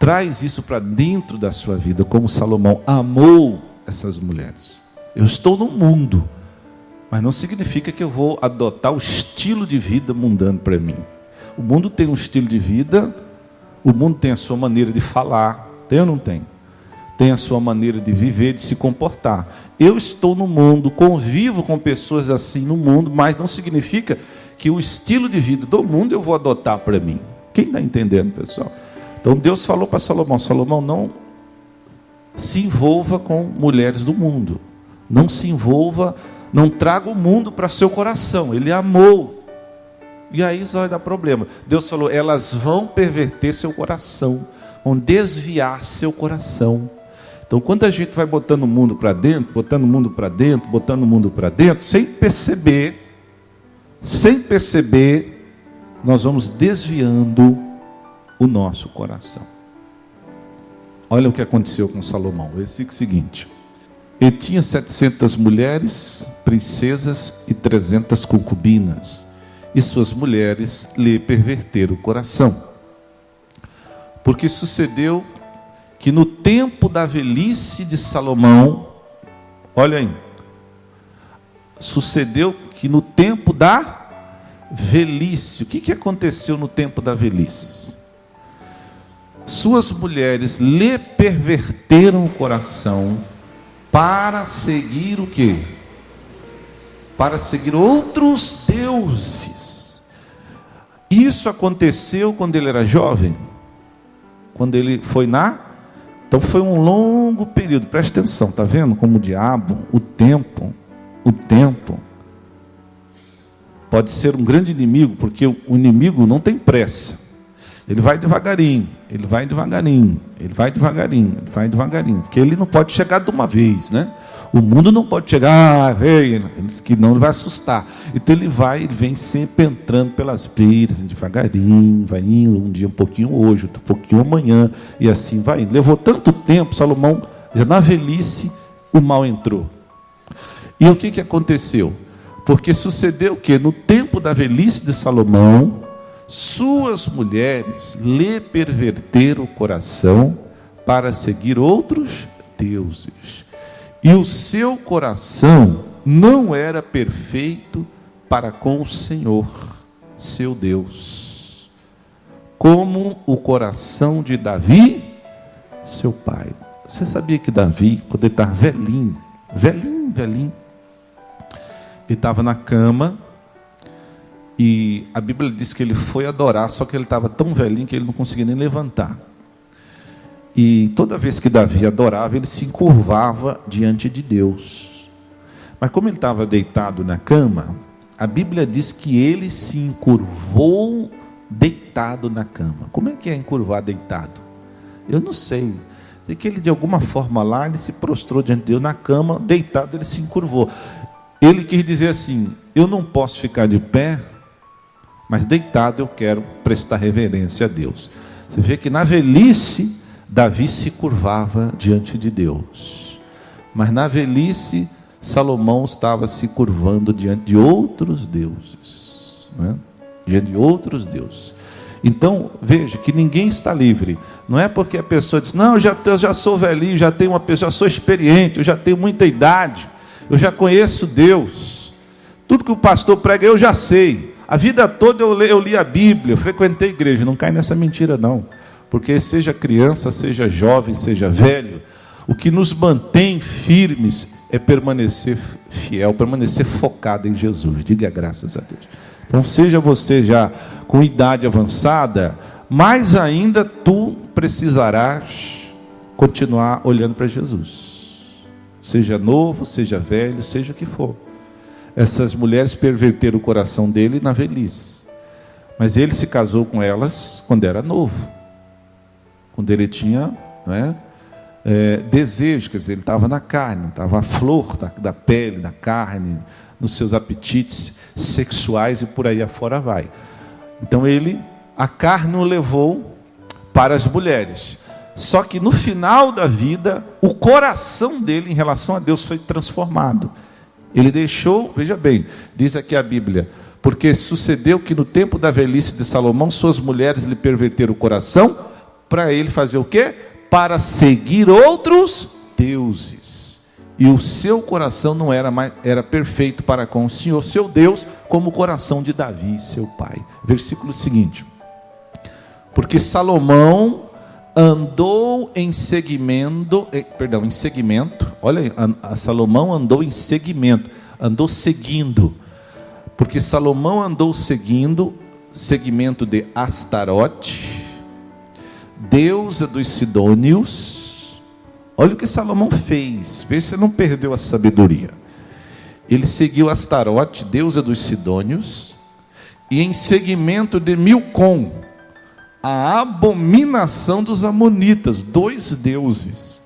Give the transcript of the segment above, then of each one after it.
traz isso para dentro da sua vida, como Salomão amou essas mulheres. Eu estou no mundo, mas não significa que eu vou adotar o estilo de vida mundano para mim. O mundo tem um estilo de vida, o mundo tem a sua maneira de falar, tem ou não tem? Tem a sua maneira de viver, de se comportar. Eu estou no mundo, convivo com pessoas assim no mundo, mas não significa que o estilo de vida do mundo eu vou adotar para mim. Quem está entendendo, pessoal? Então Deus falou para Salomão: Salomão, não se envolva com mulheres do mundo. Não se envolva, não traga o mundo para seu coração. Ele amou. E aí isso vai dar problema. Deus falou: elas vão perverter seu coração, vão desviar seu coração. Então, quando a gente vai botando o mundo para dentro, botando o mundo para dentro, botando o mundo para dentro, sem perceber, nós vamos desviando o nosso coração. Olha o que aconteceu com Salomão. Versículo seguinte: ele tinha 700 mulheres, princesas e 300 concubinas, e suas mulheres lhe perverteram o coração. Porque sucedeu que no tempo da velhice de Salomão, olha aí, sucedeu que no tempo da velhice, o que aconteceu no tempo da velhice? Suas mulheres lhe perverteram o coração para seguir o quê? Para seguir outros deuses. Isso aconteceu quando ele era jovem, quando ele foi então foi um longo período. Presta atenção, está vendo como o diabo, o tempo pode ser um grande inimigo, porque o inimigo não tem pressa. Ele vai devagarinho, porque ele não pode chegar de uma vez, né? O mundo não pode chegar, veio, que não, ele vai assustar. Então ele vem sempre entrando pelas beiras, devagarinho, vai indo, um dia um pouquinho hoje, outro pouquinho amanhã, e assim vai indo. Levou tanto tempo, Salomão, já na velhice, o mal entrou. E o que aconteceu? Porque sucedeu que no tempo da velhice de Salomão, suas mulheres lhe perverteram o coração para seguir outros deuses. E o seu coração não era perfeito para com o Senhor, seu Deus, como o coração de Davi, seu pai. Você sabia que Davi, quando ele estava velhinho, ele estava na cama, e a Bíblia diz que ele foi adorar, só que ele estava tão velhinho que ele não conseguia nem levantar. E toda vez que Davi adorava, ele se encurvava diante de Deus. Mas como ele estava deitado na cama, a Bíblia diz que ele se encurvou deitado na cama. Como é que é encurvar deitado? Eu não sei. Sei que ele de alguma forma lá, ele se prostrou diante de Deus na cama, deitado, ele se encurvou. Ele quis dizer assim: eu não posso ficar de pé, mas deitado eu quero prestar reverência a Deus. Você vê que na velhice, Davi se curvava diante de Deus, mas na velhice Salomão estava se curvando diante de outros deuses, né? Diante de outros deuses. Então veja que ninguém está livre. Não é porque a pessoa diz: não, eu já sou velhinho, já tenho uma pessoa, já sou experiente, eu já tenho muita idade, eu já conheço Deus, tudo que o pastor prega eu já sei, a vida toda eu li a Bíblia, eu frequentei a igreja. Não cai nessa mentira não. Porque seja criança, seja jovem, seja velho, o que nos mantém firmes é permanecer fiel, permanecer focado em Jesus. Diga graças a Deus. Então seja você já com idade avançada, mais ainda tu precisarás continuar olhando para Jesus. Seja novo, seja velho, seja o que for. Essas mulheres perverteram o coração dele na velhice, mas ele se casou com elas quando era novo, quando ele tinha, desejo, quer dizer, ele estava na carne, estava a flor da pele, da carne, nos seus apetites sexuais e por aí afora vai. Então a carne o levou para as mulheres. Só que no final da vida, o coração dele em relação a Deus foi transformado. Ele deixou, veja bem, diz aqui a Bíblia: porque sucedeu que no tempo da velhice de Salomão, suas mulheres lhe perverteram o coração para ele fazer o quê? Para seguir outros deuses. E o seu coração não era mais, era perfeito para com o Senhor, seu Deus, como o coração de Davi, seu pai. Versículo seguinte. Porque Salomão andou em seguimento, olha aí, Salomão andou em seguimento, andou seguindo, porque Salomão andou seguimento de Astarote, deusa dos Sidônios. Olha o que Salomão fez, vê se não perdeu a sabedoria. Ele seguiu Astarote, deusa dos Sidônios, e em seguimento de Milcom, a abominação dos amonitas, 2 deuses.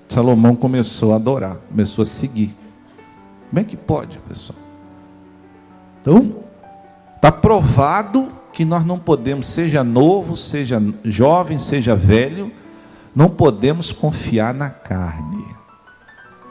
Salomão começou a adorar, começou a seguir. Como é que pode, pessoal? Então, está provado que nós não podemos, seja novo, seja jovem, seja velho, não podemos confiar na carne.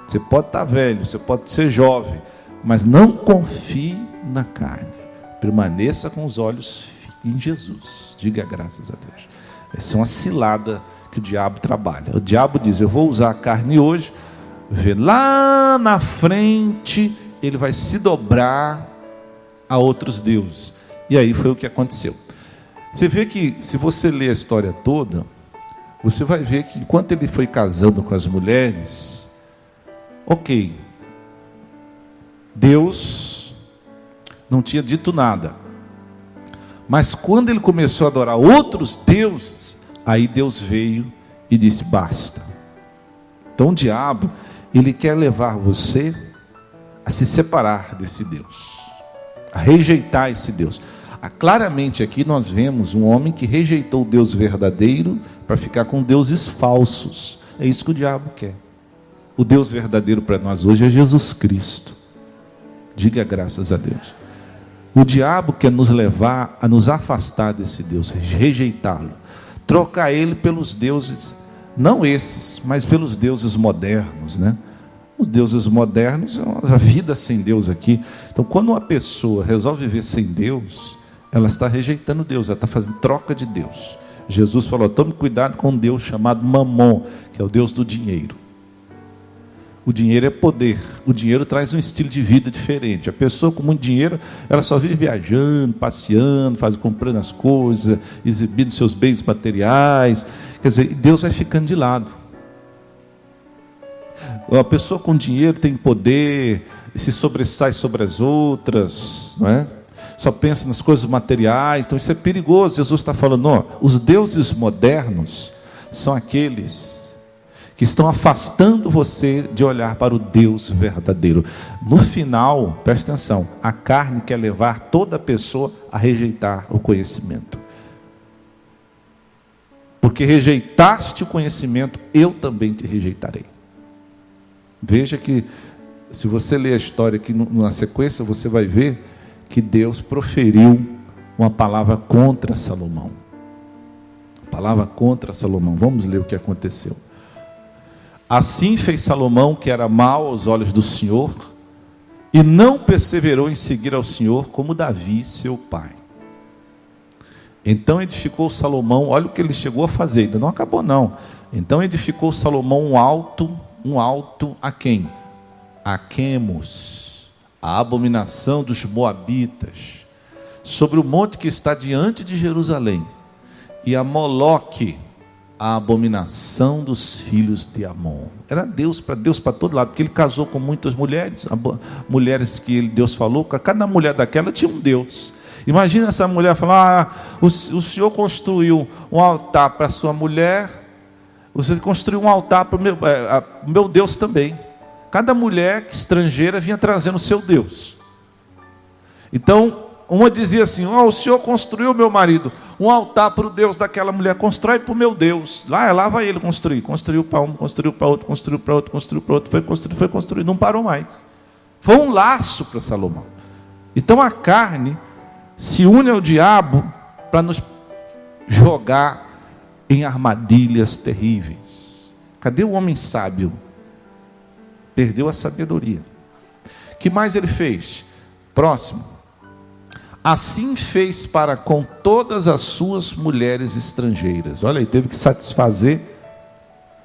Você pode estar velho, você pode ser jovem, mas não confie na carne. Permaneça com os olhos em Jesus. Diga graças a Deus. Essa é uma cilada que o diabo trabalha. O diabo diz: eu vou usar a carne hoje, vê lá na frente ele vai se dobrar a outros deuses. E aí foi o que aconteceu. Você vê que, se você ler a história toda, você vai ver que enquanto ele foi casando com as mulheres, ok, Deus não tinha dito nada. Mas quando ele começou a adorar outros deuses, aí Deus veio e disse: basta. Então o diabo, ele quer levar você a se separar desse Deus, a rejeitar esse Deus. Claramente aqui nós vemos um homem que rejeitou o Deus verdadeiro para ficar com deuses falsos. É isso que o diabo quer. O Deus verdadeiro para nós hoje é Jesus Cristo. Diga graças a Deus. O diabo quer nos levar a nos afastar desse Deus, rejeitá-lo, trocar ele pelos deuses, não esses, mas pelos deuses modernos, né? Os deuses modernos, a vida sem Deus aqui. Então, quando uma pessoa resolve viver sem Deus, ela está rejeitando Deus, ela está fazendo troca de Deus. Jesus falou: tome cuidado com um Deus chamado Mamon, que é o Deus do dinheiro. O dinheiro é poder, o dinheiro traz um estilo de vida diferente. A pessoa com muito dinheiro, ela só vive viajando, passeando, comprando as coisas, exibindo seus bens materiais. Quer dizer, Deus vai ficando de lado. A pessoa com dinheiro tem poder, se sobressai sobre as outras, não é? Só pensa nas coisas materiais. Então isso é perigoso. Jesus está falando: ó, os deuses modernos são aqueles que estão afastando você de olhar para o Deus verdadeiro. No final, preste atenção, a carne quer levar toda pessoa a rejeitar o conhecimento. Porque rejeitaste o conhecimento, eu também te rejeitarei. Veja que, se você ler a história aqui na sequência, você vai ver que Deus proferiu uma palavra contra Salomão. Palavra contra Salomão. Vamos ler o que aconteceu. Assim fez Salomão, que era mau aos olhos do Senhor, e não perseverou em seguir ao Senhor como Davi, seu pai. Então edificou Salomão, olha o que ele chegou a fazer, ainda não acabou não. Então edificou Salomão um alto a quem? A Quemos, a abominação dos moabitas, sobre o monte que está diante de Jerusalém, e a Moloque, a abominação dos filhos de Amon. Era Deus para todo lado, porque ele casou com muitas mulheres, mulheres que Deus falou, cada mulher daquela tinha um Deus. Imagina essa mulher falar: o Senhor construiu um altar para sua mulher, você construiu um altar para o meu Deus também. Cada mulher estrangeira vinha trazendo o seu Deus. Então, uma dizia assim: o Senhor construiu, meu marido, um altar para o Deus daquela mulher. Constrói para o meu Deus. Lá vai ele construir. Construiu para um, construiu para outro, construiu para outro, construiu para outro. Foi construir, não parou mais. Foi um laço para Salomão. Então a carne se une ao diabo para nos jogar em armadilhas terríveis. Cadê o homem sábio? Perdeu a sabedoria. O que mais ele fez? Próximo. assim fez para com todas as suas mulheres estrangeiras. Olha aí, teve que satisfazer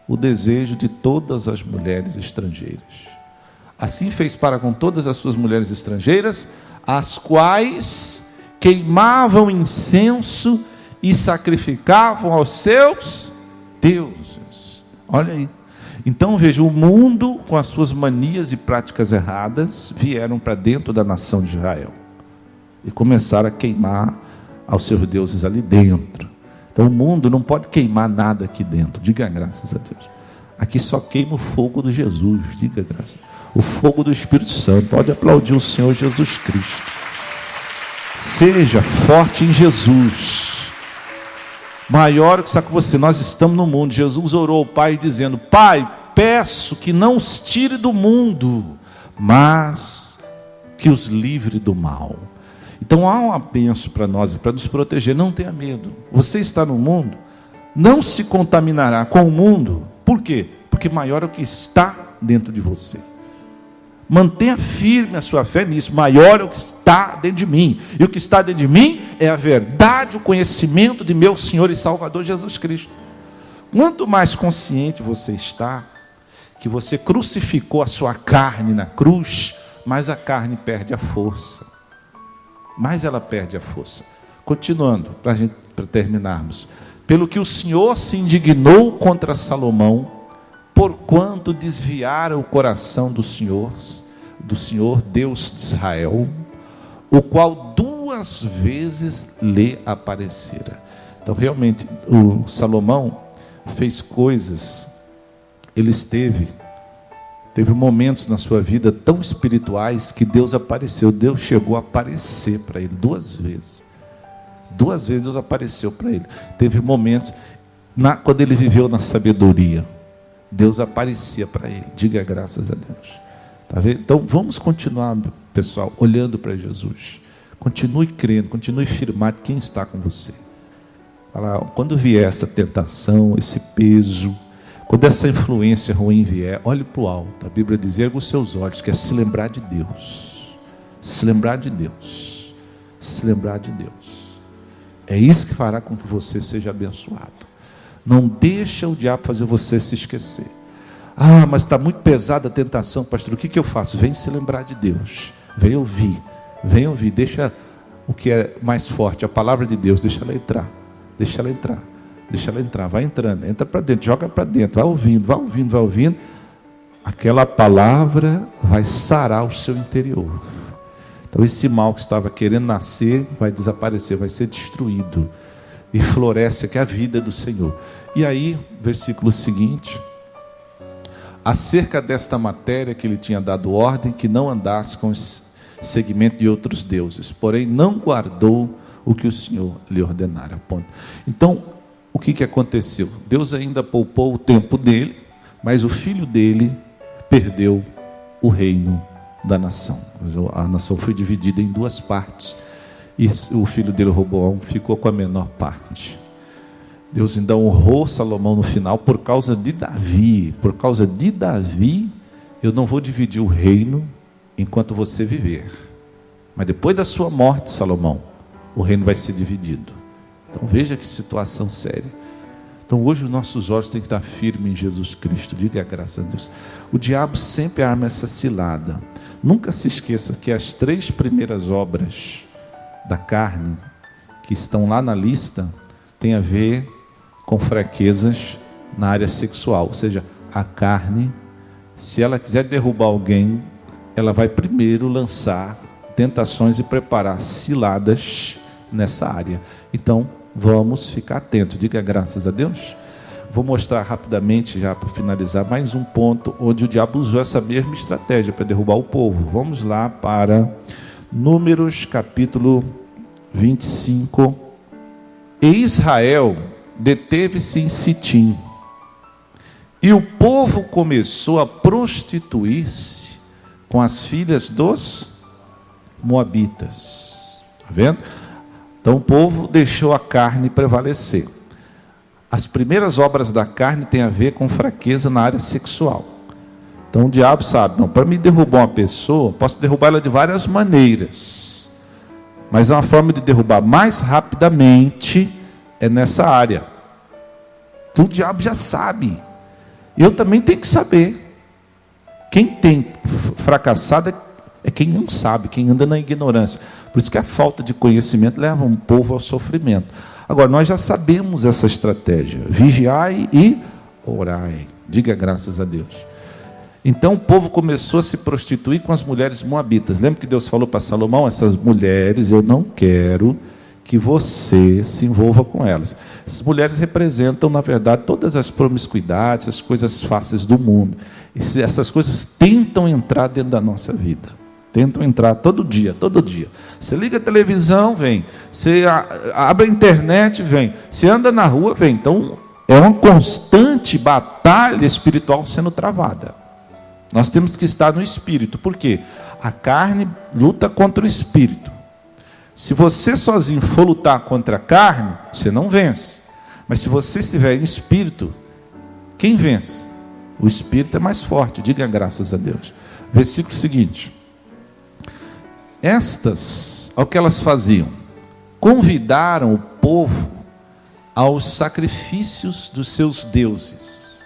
o desejo de todas as mulheres estrangeiras. Assim fez para com todas as suas mulheres estrangeiras, as quais queimavam incenso e sacrificavam aos seus deuses. Olha aí. Então veja, o mundo com as suas manias e práticas erradas vieram para dentro da nação de Israel e começaram a queimar aos seus deuses ali dentro. Então o mundo não pode queimar nada aqui dentro. Diga graças a Deus. Aqui só queima o fogo de Jesus. Diga graças a Deus. O fogo do Espírito Santo. Pode aplaudir o Senhor Jesus Cristo. Seja forte em Jesus. Maior o que está com você. Nós estamos no mundo. Jesus orou ao Pai dizendo: Pai, peço que não os tire do mundo, mas que os livre do mal. Então há uma bênção para nós, para nos proteger. Não tenha medo. Você está no mundo, não se contaminará com o mundo. Por quê? Porque maior é o que está dentro de você. Mantenha firme a sua fé nisso. Maior é o que está dentro de mim. E o que está dentro de mim é a verdade, o conhecimento de meu Senhor e Salvador Jesus Cristo. Quanto mais consciente você está que você crucificou a sua carne na cruz, mais a carne perde a força. Mais ela perde a força. Continuando, para terminarmos. Pelo que o Senhor se indignou contra Salomão, porquanto desviara o coração do Senhor Deus de Israel, o qual 2 vezes lhe aparecera. Então realmente o Salomão fez coisas, ele teve momentos na sua vida tão espirituais que Deus apareceu. Deus chegou a aparecer para ele 2 vezes. 2 vezes Deus apareceu para ele. Teve momentos, quando ele viveu na sabedoria, Deus aparecia para ele. Diga graças a Deus. Tá vendo? Então vamos continuar, pessoal, olhando para Jesus. Continue crendo, continue firmado quem está com você. Quando vier essa tentação, esse peso, quando essa influência ruim vier, olhe para o alto. A Bíblia diz: erga os seus olhos, que é se lembrar de Deus. Se lembrar de Deus. Se lembrar de Deus. É isso que fará com que você seja abençoado. Não deixa o diabo fazer você se esquecer. Ah, mas está muito pesada a tentação, pastor. O que eu faço? Vem se lembrar de Deus. Vem ouvir. Vem ouvir. Deixa o que é mais forte, a palavra de Deus. Deixa ela entrar. Deixa ela entrar. Deixa ela entrar. Vai entrando. Entra para dentro. Joga para dentro. Vai ouvindo. Vai ouvindo. Vai ouvindo. Aquela palavra vai sarar o seu interior. Então esse mal que estava querendo nascer vai desaparecer. Vai ser destruído. E floresce aqui a vida do Senhor. E aí, versículo seguinte: acerca desta matéria que ele tinha dado ordem, que não andasse com o seguimento de outros deuses, porém não guardou o que o Senhor lhe ordenara. Ponto. Então, o que aconteceu? Deus ainda poupou o tempo dele, mas o filho dele perdeu o reino da nação. A nação foi dividida em 2 partes. E o filho dele, Roboão, ficou com a menor parte. Deus ainda honrou Salomão no final por causa de Davi. Por causa de Davi, eu não vou dividir o reino enquanto você viver. Mas depois da sua morte, Salomão, o reino vai ser dividido. Então veja que situação séria. Então hoje os nossos olhos têm que estar firmes em Jesus Cristo. Diga graças a Deus. O diabo sempre arma essa cilada. Nunca se esqueça que as 3 primeiras obras da carne, que estão lá na lista, tem a ver com fraquezas na área sexual. Ou seja, a carne, se ela quiser derrubar alguém, ela vai primeiro lançar tentações e preparar ciladas nessa área. Então vamos ficar atentos. Diga graças a Deus. Vou mostrar rapidamente, já para finalizar, mais um ponto onde o diabo usou essa mesma estratégia para derrubar o povo. Vamos lá para Números capítulo 25. E Israel deteve-se em Sitim, e o povo começou a prostituir-se com as filhas dos moabitas. Está vendo? Então o povo deixou a carne prevalecer. As primeiras obras da carne têm a ver com fraqueza na área sexual. Então o diabo sabe, não, para me derrubar uma pessoa, posso derrubar ela de várias maneiras. Mas uma forma de derrubar mais rapidamente é nessa área. O diabo já sabe. Eu também tenho que saber. Quem tem fracassado é quem não sabe, quem anda na ignorância. Por isso que a falta de conhecimento leva um povo ao sofrimento. Agora, nós já sabemos essa estratégia. Vigiai e orai. Diga graças a Deus. Então o povo começou a se prostituir com as mulheres moabitas. Lembra que Deus falou para Salomão? Essas mulheres, eu não quero que você se envolva com elas. Essas mulheres representam, na verdade, todas as promiscuidades, as coisas fáceis do mundo. Essas coisas tentam entrar dentro da nossa vida. Tentam entrar todo dia, todo dia. Você liga a televisão, vem. Você abre a internet, vem. Você anda na rua, vem. Então, é uma constante batalha espiritual sendo travada. Nós temos que estar no espírito. Por quê? A carne luta contra o espírito. Se você sozinho for lutar contra a carne, você não vence. Mas se você estiver em espírito, quem vence? O espírito é mais forte. Diga graças a Deus. Versículo seguinte. Estas, o que elas faziam? Convidaram o povo aos sacrifícios dos seus deuses.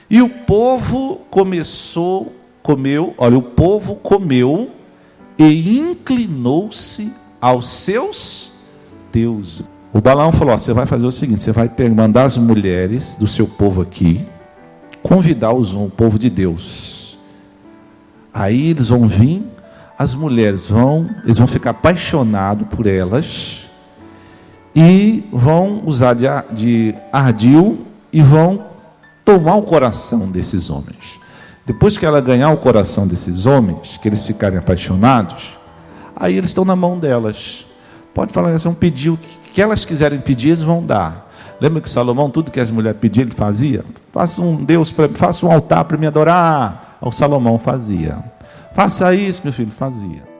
E o povo o povo comeu e inclinou-se aos seus deuses. O Balaão falou, você vai fazer o seguinte, você vai mandar as mulheres do seu povo aqui, convidar o povo de Deus. Aí eles vão vir, as mulheres eles vão ficar apaixonados por elas, e vão usar de ardil, e vão tomar o coração desses homens. Depois que ela ganhar o coração desses homens, que eles ficarem apaixonados, aí eles estão na mão delas. Pode falar, eles vão pedir o que elas quiserem pedir, eles vão dar. Lembra que Salomão, tudo que as mulheres pediam, ele fazia? Faça um Deus para mim, faça um altar para me adorar. O Salomão fazia. Faça isso, meu filho, fazia.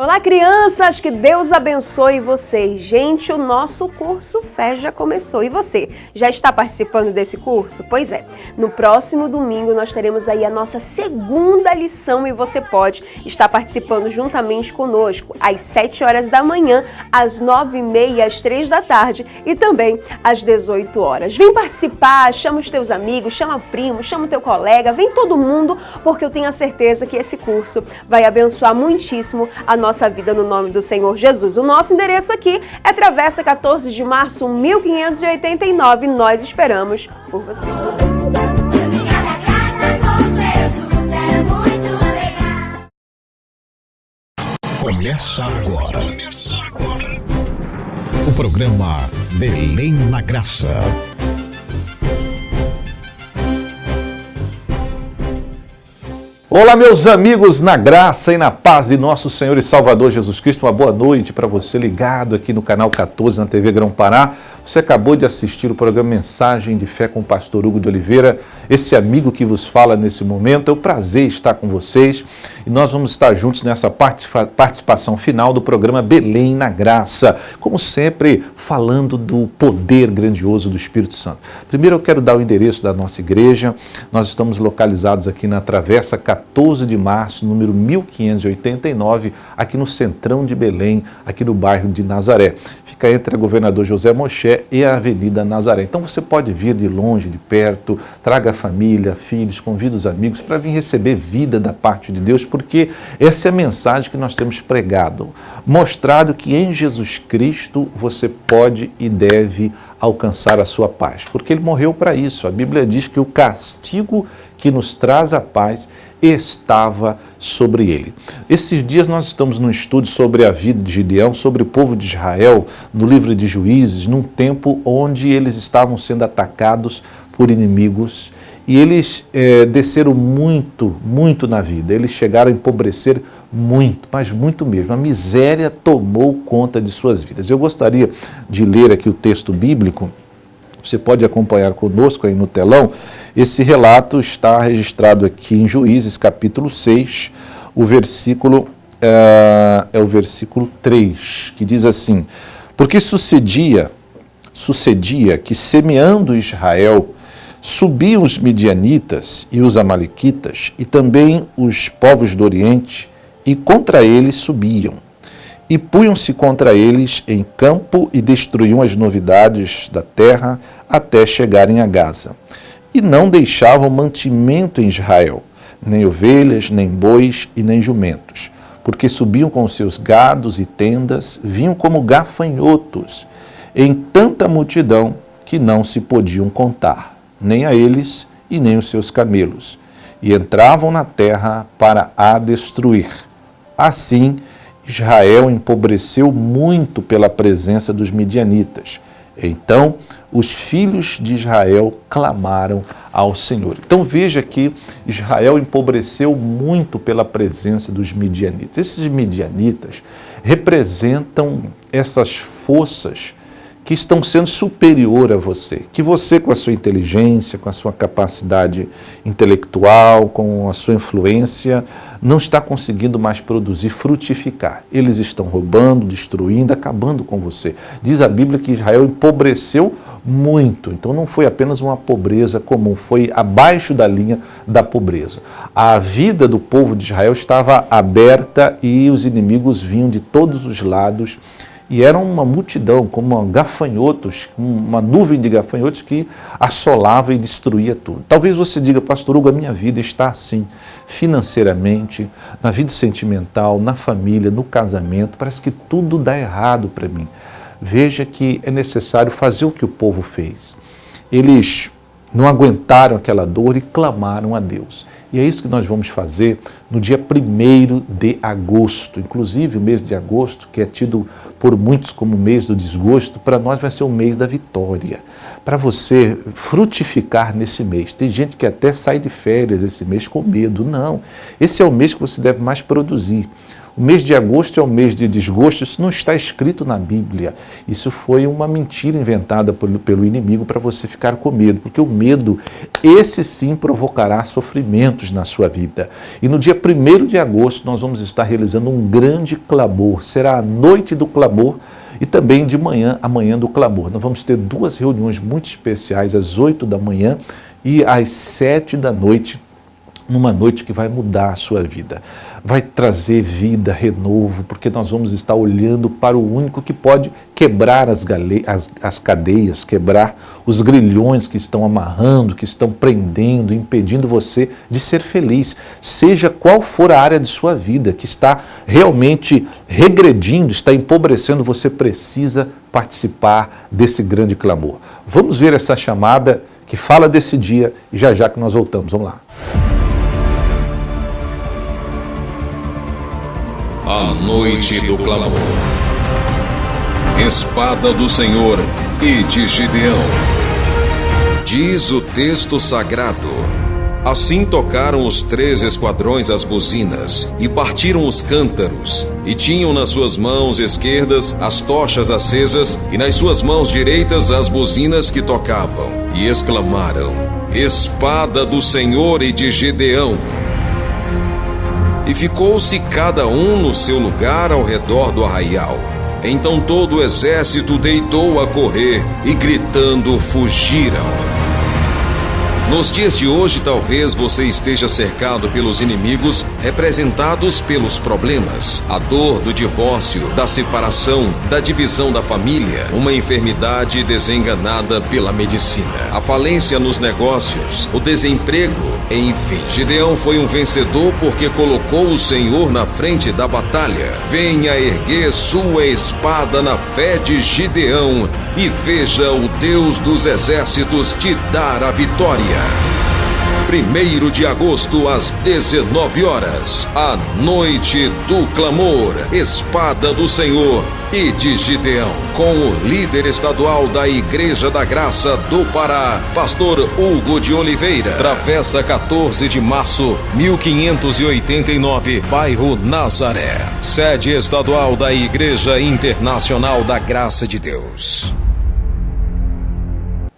Olá, crianças, que Deus abençoe vocês. Gente, o nosso curso Fé já começou. E você, já está participando desse curso? Pois é, no próximo domingo nós teremos aí a nossa segunda lição e você pode estar participando juntamente conosco às 7 horas da manhã, às 9h30, às 3 da tarde e também às 18 horas. Vem participar, chama os teus amigos, chama o primo, chama o teu colega, vem todo mundo, porque eu tenho a certeza que esse curso vai abençoar muitíssimo a nossa vida no nome do Senhor Jesus. O nosso endereço aqui é Travessa 14 de Março, 1589. Nós esperamos por você. Começa agora. O programa Belém na Graça. Olá, meus amigos, na graça e na paz de nosso Senhor e Salvador Jesus Cristo. Uma boa noite para você ligado aqui no canal 14 na TV Grão Pará. Você acabou de assistir o programa Mensagem de Fé com o pastor Hugo de Oliveira, esse amigo que vos fala nesse momento. É um prazer estar com vocês e nós vamos estar juntos nessa participação final do programa Belém na Graça, como sempre falando do poder grandioso do Espírito Santo. Primeiro eu quero dar o endereço da nossa igreja. Nós estamos localizados aqui na Travessa 14 de Março, número 1589, aqui no centrão de Belém, aqui no bairro de Nazaré. Fica entre a Governador José Moché e a Avenida Nazaré. Então você pode vir de longe, de perto, traga a família, filhos, convida os amigos para vir receber vida da parte de Deus, porque essa é a mensagem que nós temos pregado, mostrado que em Jesus Cristo você pode e deve alcançar a sua paz, porque Ele morreu para isso. A Bíblia diz que o castigo que nos traz a paz estava sobre ele. Esses dias nós estamos num estudo sobre a vida de Gideão, sobre o povo de Israel, no livro de Juízes, num tempo onde eles estavam sendo atacados por inimigos e eles desceram muito na vida. Eles chegaram a empobrecer muito, mas muito mesmo. A miséria tomou conta de suas vidas. Eu gostaria de ler aqui o texto bíblico. Você pode acompanhar conosco aí no telão. Esse relato está registrado aqui em Juízes, capítulo 6, o versículo, o versículo 3, que diz assim: porque sucedia que, semeando Israel, Subiam os midianitas e os amalequitas, e também os povos do Oriente, e contra eles subiam. E punham-se contra eles em campo e destruíam as novidades da terra até chegarem a Gaza. E não deixavam mantimento em Israel, nem ovelhas, nem bois e nem jumentos, porque subiam com os seus gados e tendas, vinham como gafanhotos, em tanta multidão que não se podiam contar, nem a eles e nem os seus camelos, e entravam na terra para a destruir. Assim, Israel empobreceu muito pela presença dos midianitas. Então, os filhos de Israel clamaram ao Senhor. Então veja que Israel empobreceu muito pela presença dos midianitas. Esses midianitas representam essas forças que estão sendo superior a você, que você com a sua inteligência, com a sua capacidade intelectual, com a sua influência, não está conseguindo mais produzir, frutificar. Eles estão roubando, destruindo, acabando com você. Diz a Bíblia que Israel empobreceu muito, então não foi apenas uma pobreza comum, foi abaixo da linha da pobreza. A vida do povo de Israel estava aberta e os inimigos vinham de todos os lados. E era uma multidão, como gafanhotos, uma nuvem de gafanhotos que assolava e destruía tudo. Talvez você diga, pastor Hugo, a minha vida está assim, financeiramente, na vida sentimental, na família, no casamento, parece que tudo dá errado para mim. Veja que é necessário fazer o que o povo fez. Eles não aguentaram aquela dor e clamaram a Deus. E é isso que nós vamos fazer no dia 1º de agosto. Inclusive o mês de agosto, que é tido por muitos como o mês do desgosto, para nós vai ser o mês da vitória. Para você frutificar nesse mês. Tem gente que até sai de férias esse mês com medo. Não, esse é o mês que você deve mais produzir. O mês de agosto é o mês de desgosto, isso não está escrito na Bíblia. Isso foi uma mentira inventada pelo inimigo para você ficar com medo, porque o medo, esse sim provocará sofrimentos na sua vida. E no dia 1º de agosto nós vamos estar realizando um grande clamor, será a noite do clamor e também de manhã, a manhã do clamor. Nós vamos ter 2 reuniões muito especiais, às 8 da manhã e às 7 da noite, numa noite que vai mudar a sua vida, vai trazer vida, renovo, porque nós vamos estar olhando para o único que pode quebrar as cadeias, quebrar os grilhões que estão amarrando, que estão prendendo, impedindo você de ser feliz, seja qual for a área de sua vida que está realmente regredindo, está empobrecendo, você precisa participar desse grande clamor. Vamos ver essa chamada que fala desse dia e já que nós voltamos, vamos lá. A noite do clamor. Espada do Senhor e de Gideão. Diz o texto sagrado: assim tocaram os 3 esquadrões as buzinas e partiram os cântaros, e tinham nas suas mãos esquerdas as tochas acesas e nas suas mãos direitas as buzinas que tocavam, e exclamaram: Espada do Senhor e de Gideão. E ficou-se cada um no seu lugar ao redor do arraial. Então todo o exército deitou a correr e gritando fugiram. Nos dias de hoje, talvez você esteja cercado pelos inimigos representados pelos problemas, a dor do divórcio, da separação, da divisão da família, uma enfermidade desenganada pela medicina, a falência nos negócios, o desemprego, enfim. Gideão foi um vencedor porque colocou o Senhor na frente da batalha. Venha erguer sua espada na fé de Gideão e veja o Deus dos exércitos te dar a vitória. 1º de agosto, às 19 horas, a noite do clamor, Espada do Senhor e de Gideão, com o líder estadual da Igreja da Graça do Pará, pastor Hugo de Oliveira. Travessa 14 de março, 1589, bairro Nazaré. Sede estadual da Igreja Internacional da Graça de Deus.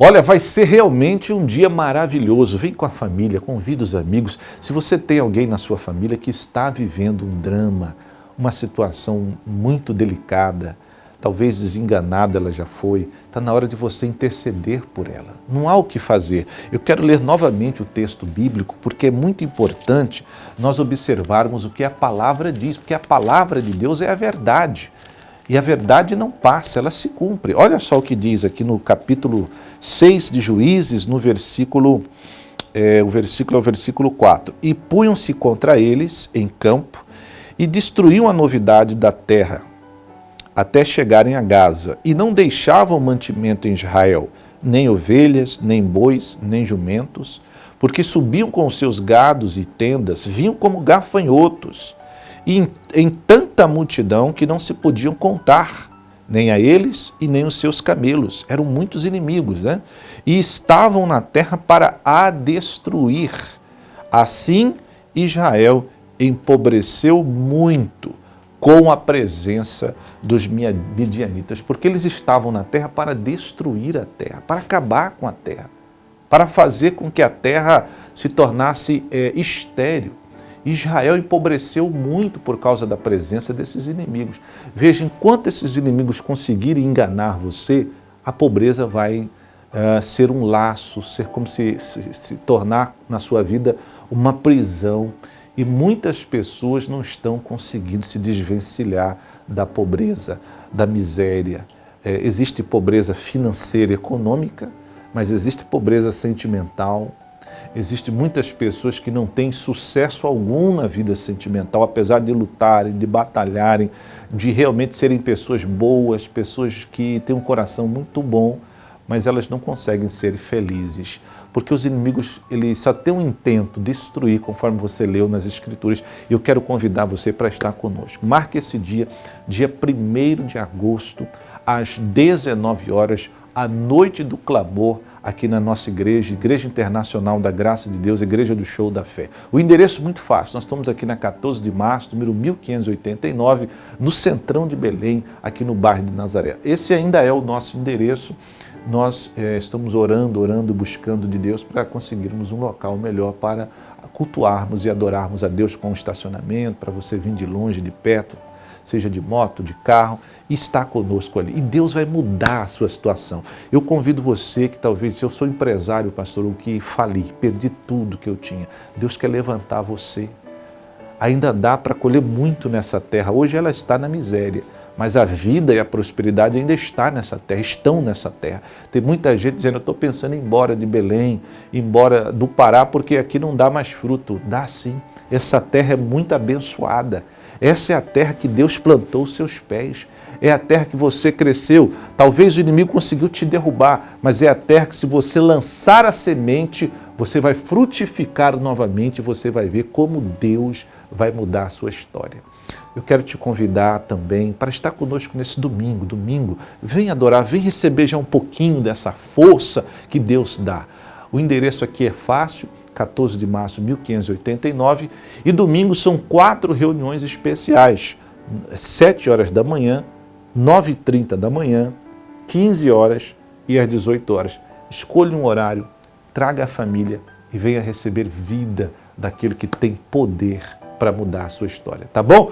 Olha, vai ser realmente um dia maravilhoso. Vem com a família, convida os amigos. Se você tem alguém na sua família que está vivendo um drama, uma situação muito delicada, talvez desenganada ela já foi, está na hora de você interceder por ela. Não há o que fazer. Eu quero ler novamente o texto bíblico, porque é muito importante nós observarmos o que a palavra diz, porque a palavra de Deus é a verdade. E a verdade não passa, ela se cumpre. Olha só o que diz aqui no capítulo 6 de Juízes, no versículo 4. E punham-se contra eles em campo e destruíam a novidade da terra, até chegarem a Gaza, e não deixavam mantimento em Israel, nem ovelhas, nem bois, nem jumentos, porque subiam com os seus gados e tendas, vinham como gafanhotos, e em tanta multidão que não se podiam contar, nem a eles e nem os seus camelos. Eram muitos inimigos, né? E estavam na terra para a destruir. Assim, Israel empobreceu muito com a presença dos midianitas, porque eles estavam na terra para destruir a terra, para acabar com a terra, para fazer com que a terra se tornasse estéril. Israel empobreceu muito por causa da presença desses inimigos. Veja, enquanto esses inimigos conseguirem enganar você, a pobreza vai ser um laço, ser como se tornar na sua vida uma prisão. E muitas pessoas não estão conseguindo se desvencilhar da pobreza, da miséria. Existe pobreza financeira e econômica, mas existe pobreza sentimental. Existem muitas pessoas que não têm sucesso algum na vida sentimental, apesar de lutarem, de batalharem, de realmente serem pessoas boas, pessoas que têm um coração muito bom, mas elas não conseguem ser felizes. Porque os inimigos, eles só têm um intento de destruir, conforme você leu nas Escrituras. E eu quero convidar você para estar conosco. Marque esse dia, dia 1º de agosto, às 19 horas, a noite do clamor, aqui na nossa igreja, Igreja Internacional da Graça de Deus, Igreja do Show da Fé. O endereço é muito fácil, nós estamos aqui na 14 de março, número 1589, no centrão de Belém, aqui no bairro de Nazaré. Esse ainda é o nosso endereço. Nós estamos orando, buscando de Deus para conseguirmos um local melhor para cultuarmos e adorarmos a Deus com um estacionamento, para você vir de longe, de perto, seja de moto, de carro, e estar conosco ali. E Deus vai mudar a sua situação. Eu convido você que talvez, se eu sou empresário, pastor, ou que fali, perdi tudo que eu tinha, Deus quer levantar você. Ainda dá para colher muito nessa terra. Hoje ela está na miséria, mas a vida e a prosperidade ainda estão nessa terra. Tem muita gente dizendo, eu estou pensando em ir embora de Belém, ir embora do Pará, porque aqui não dá mais fruto. Dá sim. Essa terra é muito abençoada. Essa é a terra que Deus plantou os seus pés. É a terra que você cresceu. Talvez o inimigo conseguiu te derrubar, mas é a terra que, se você lançar a semente, você vai frutificar novamente e você vai ver como Deus vai mudar a sua história. Eu quero te convidar também para estar conosco nesse domingo. Vem adorar, vem receber já um pouquinho dessa força que Deus dá. O endereço aqui é fácil, 14 de março, 1589, e domingo são 4 reuniões especiais, 7 horas da manhã, 9h30 da manhã, 15 horas e às 18 horas. Escolha um horário, traga a família e venha receber vida daquele que tem poder para mudar a sua história, tá bom?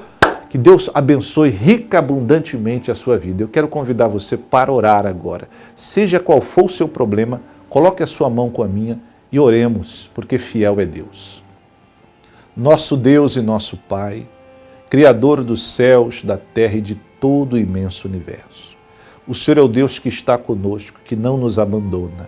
Que Deus abençoe rica abundantemente a sua vida. Eu quero convidar você para orar agora. Seja qual for o seu problema, coloque a sua mão com a minha e oremos, porque fiel é Deus. Nosso Deus e nosso Pai, Criador dos céus, da terra e de todo o imenso universo. O Senhor é o Deus que está conosco, que não nos abandona.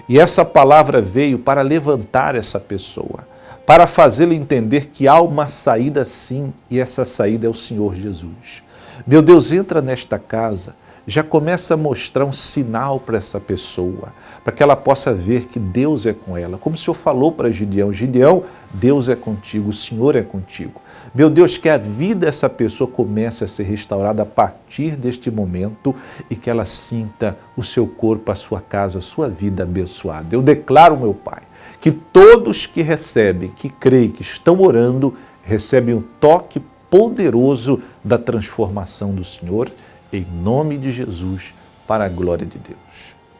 E essa palavra veio para levantar essa pessoa, para fazê-la entender que há uma saída sim, e essa saída é o Senhor Jesus. Meu Deus, entra nesta casa, já começa a mostrar um sinal para essa pessoa, para que ela possa ver que Deus é com ela. Como o Senhor falou para Gideão, Gideão, Deus é contigo, o Senhor é contigo. Meu Deus, que a vida dessa pessoa comece a ser restaurada a partir deste momento e que ela sinta o seu corpo, a sua casa, a sua vida abençoada. Eu declaro, meu Pai, que todos que recebem, que creem, que estão orando, recebem um toque poderoso da transformação do Senhor, em nome de Jesus, para a glória de Deus.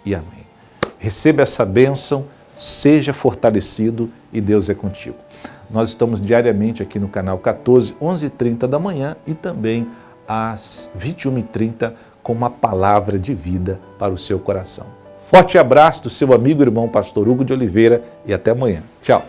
E amém. Receba essa bênção, seja fortalecido e Deus é contigo. Nós estamos diariamente aqui no canal 14, 11h30 da manhã e também às 21h30 com uma palavra de vida para o seu coração. Forte abraço do seu amigo e irmão Pastor Hugo de Oliveira e até amanhã. Tchau!